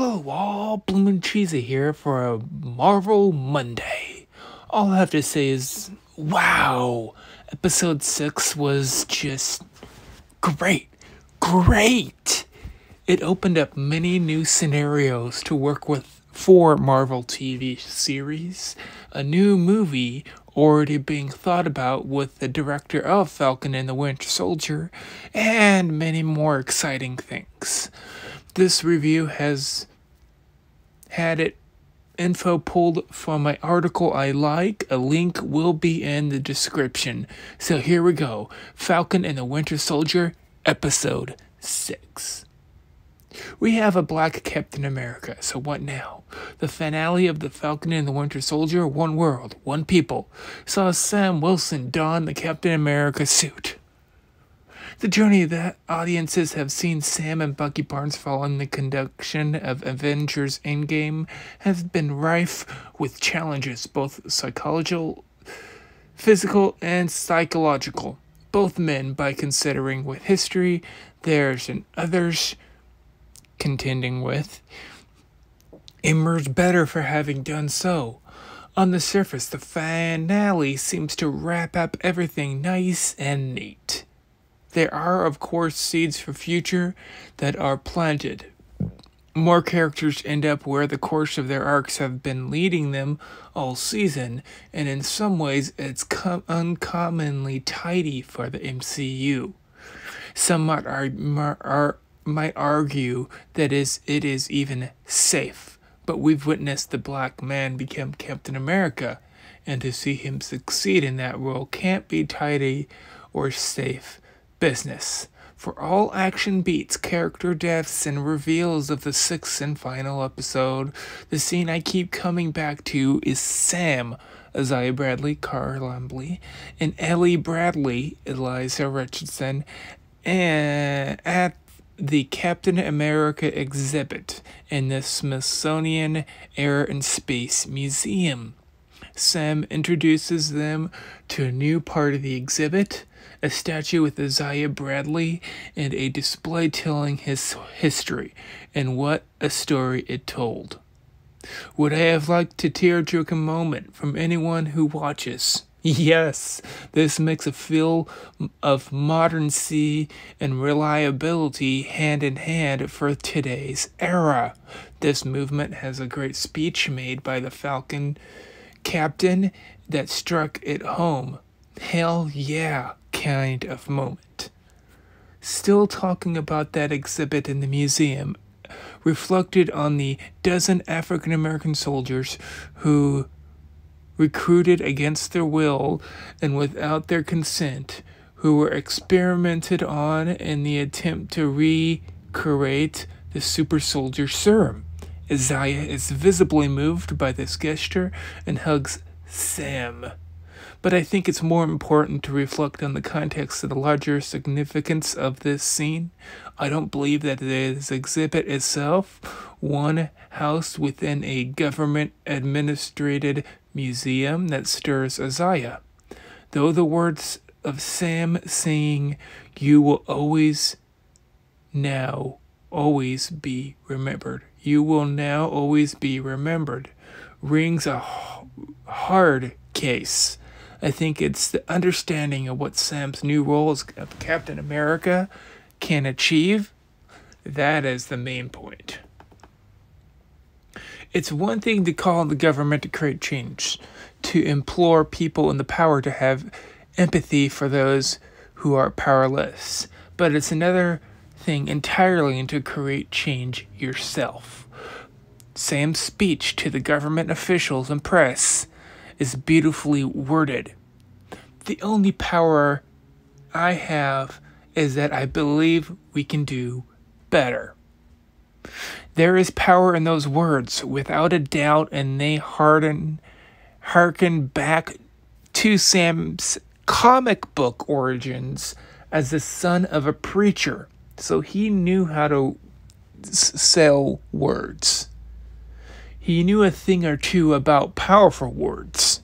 Hello, all bloomin' cheesy here for a Marvel Monday. All I have to say is, wow, episode 6 was just great. It opened up many new scenarios to work with for Marvel TV series, a new movie already being thought about with the director of Falcon and the Winter Soldier, and many more exciting things. This review has had it info pulled from my article I like. A link will be in the description. So here we go. Falcon and the Winter Soldier, episode 6. We have a black Captain America, so what now? The finale of the Falcon and the Winter Soldier, one world, one people, saw Sam Wilson don the Captain America suit. The journey that audiences have seen Sam and Bucky Barnes following the conduction of Avengers Endgame has been rife with challenges, both psychological, physical, and psychological. Both men, by considering with history, theirs and others contending with, emerge better for having done so. On the surface, the finale seems to wrap up everything nice and neat. There are, of course, seeds for future that are planted. More characters end up where the course of their arcs have been leading them all season, and in some ways it's uncommonly tidy for the MCU. Some might argue that it is even safe, but we've witnessed the black man become Captain America, and to see him succeed in that role can't be tidy or safe business. For all action beats, character deaths, and reveals of the 6th and final episode, the scene I keep coming back to is Sam, Isaiah Bradley, Carl Lumbly, and Ellie Bradley, Eliza Richardson, and at the Captain America exhibit in the Smithsonian Air and Space Museum. Sam introduces them to a new part of the exhibit, a statue with Isaiah Bradley, and a display telling his history, and what a story it told. Would I have liked a tear-jerking moment from anyone who watches? Yes, this makes a feel of moderncy and reliability hand in hand for today's era. This movement has a great speech made by the Falcon captain that struck it home. Hell yeah, kind of moment. Still talking about that exhibit in the museum, reflected on the dozen African American soldiers who recruited against their will and without their consent, who were experimented on in the attempt to recreate the super soldier serum. Isaiah is visibly moved by this gesture and hugs Sam. But I think it's more important to reflect on the context of the larger significance of this scene. I don't believe that this exhibit itself, one housed within a government-administrated museum that stirs Isaiah. Though the words of Sam saying, "You will always be remembered. You will now always be remembered," rings a hard case. I think it's the understanding of what Sam's new role as Captain America can achieve. That is the main point. It's one thing to call on the government to create change, to implore people in the power to have empathy for those who are powerless, but it's another thing entirely to create change yourself. Sam's speech to the government officials and press is beautifully worded. The only power I have is that I believe we can do better. There is power in those words, without a doubt, and they harken back to Sam's comic book origins as the son of a preacher, so he knew how to sell words. He knew a thing or two about powerful words,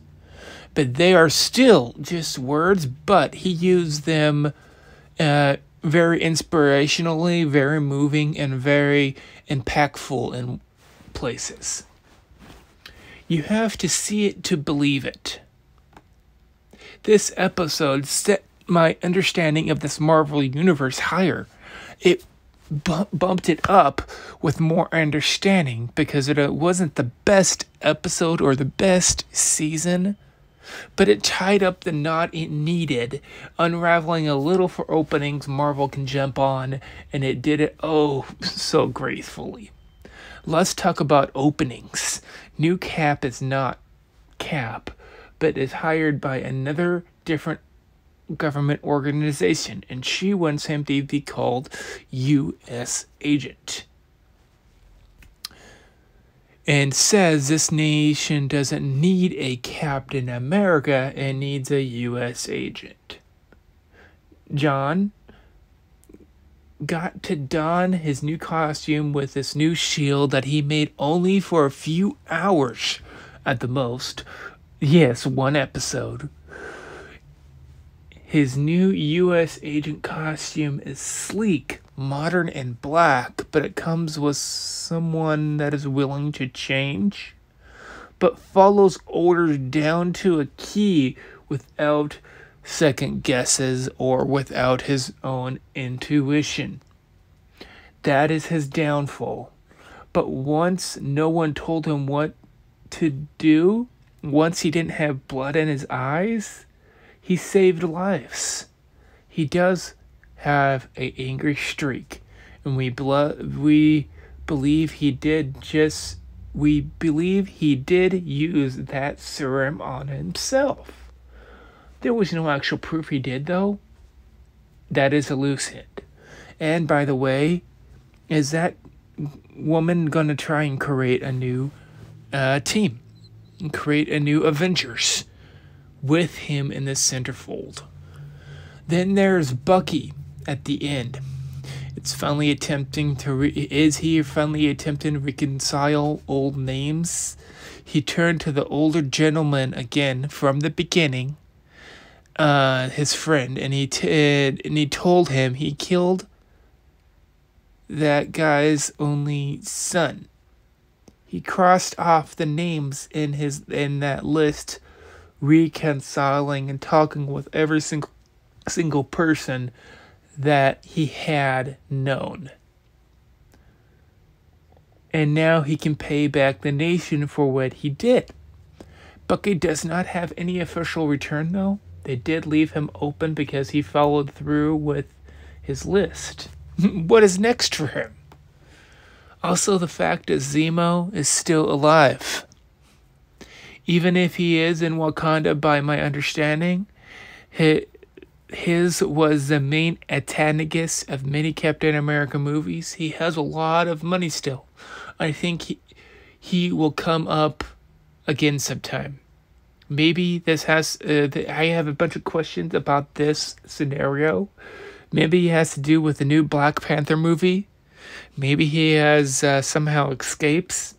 but they are still just words, but he used them very inspirationally, very moving, and very impactful in places. You have to see it to believe it. This episode set my understanding of this Marvel Universe higher. It bumped it up with more understanding because it wasn't the best episode or the best season, but it tied up the knot it needed, unraveling a little for openings Marvel can jump on, and it did it oh so gracefully. Let's talk about openings. New Cap is not Cap, but is hired by another different government organization, and she wants him to be called U.S. Agent. And says this nation doesn't need a Captain America, it needs a U.S. agent. John got to don his new costume with this new shield that he made only for a few hours at the most. Yes, one episode. His new U.S. agent costume is sleek, modern, and black, but it comes with someone that is willing to change, but follows orders down to a key without second guesses or without his own intuition. That is his downfall. But once no one told him what to do, once he didn't have blood in his eyes, he saved lives. He does have an angry streak, and we believe he did use that serum on himself. There was no actual proof he did, though. That is a loose hint. And by the way, is that woman gonna try and create a new team and create a new Avengers with him in the centerfold? Then there's Bucky at the end. Is he finally attempting to reconcile old names? He turned to the older gentleman again from the beginning, his friend, and he told him he killed that guy's only son. He crossed off the names in that list, reconciling and talking with every single person that he had known. And now he can pay back the nation for what he did. Bucky does not have any official return, though. They did leave him open because he followed through with his list. What is next for him? Also, the fact that Zemo is still alive. Even if he is in Wakanda, by my understanding, his was the main antagonist of many Captain America movies. He has a lot of money still. I think he will come up again sometime. Maybe this has... I have a bunch of questions about this scenario. Maybe it has to do with the new Black Panther movie. Maybe he has somehow escapes,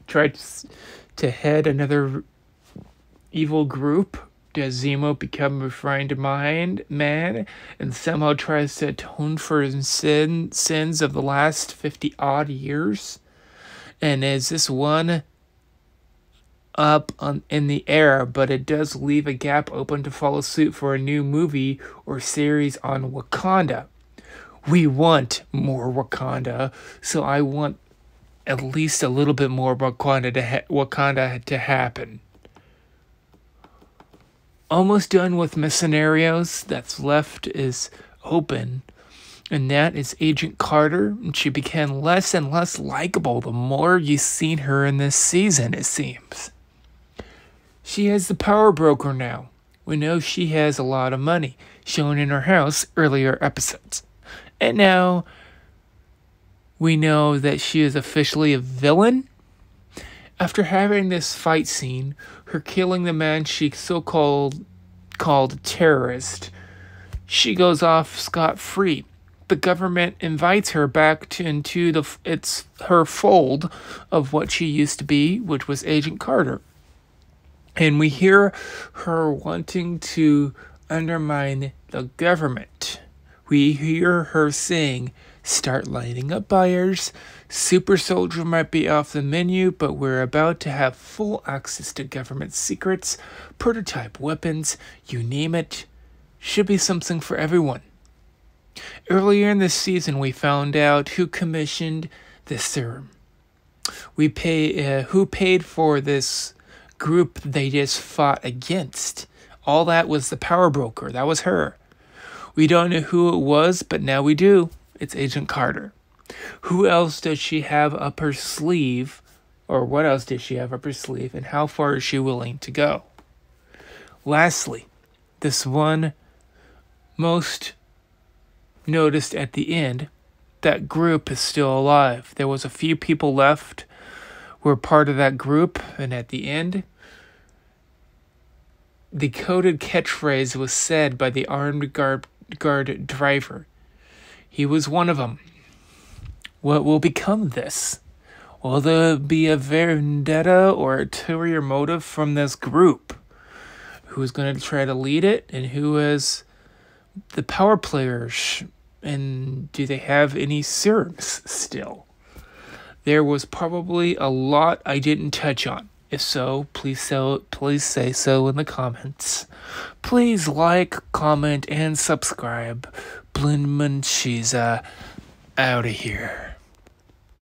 tried to head another evil group. Does Zemo become a refined man and somehow tries to atone for his sins of the last 50-odd years? And is this one up in the air, but it does leave a gap open to follow suit for a new movie or series on Wakanda. We want more Wakanda, so I want at least a little bit more Wakanda to happen. Almost done with my scenarios. That's left is open, and that is Agent Carter. And she became less and less likable the more you've seen her in this season, it seems. She has the power broker now. We know she has a lot of money, shown in her house earlier episodes. And now we know that she is officially a villain. After having this fight scene, her killing the man she called a terrorist, she goes off scot-free. The government invites her back into her fold of what she used to be, which was Agent Carter. And we hear her wanting to undermine the government, We hear her saying, "Start lining up buyers. Super Soldier might be off the menu, but we're about to have full access to government secrets, prototype weapons, you name it. Should be something for everyone." Earlier in this season, we found out who commissioned the serum. Who paid for this group they just fought against. All that was the power broker. That was her. We don't know who it was, but now we do. It's Agent Carter. Who else does she have up her sleeve? Or what else does she have up her sleeve? And how far is she willing to go? Lastly, this one most noticed at the end, that group is still alive. There was a few people left who were part of that group, and at the end, the coded catchphrase was said by the armed guard driver. He was one of them. What will become of this? Will there be a vendetta or ulterior motive from this group? Who is going to try to lead it, and who is the power players? And do they have any serums still? There was probably a lot I didn't touch on. If so, please say so in the comments. Please like, comment, and subscribe. Blindman, she's out of here.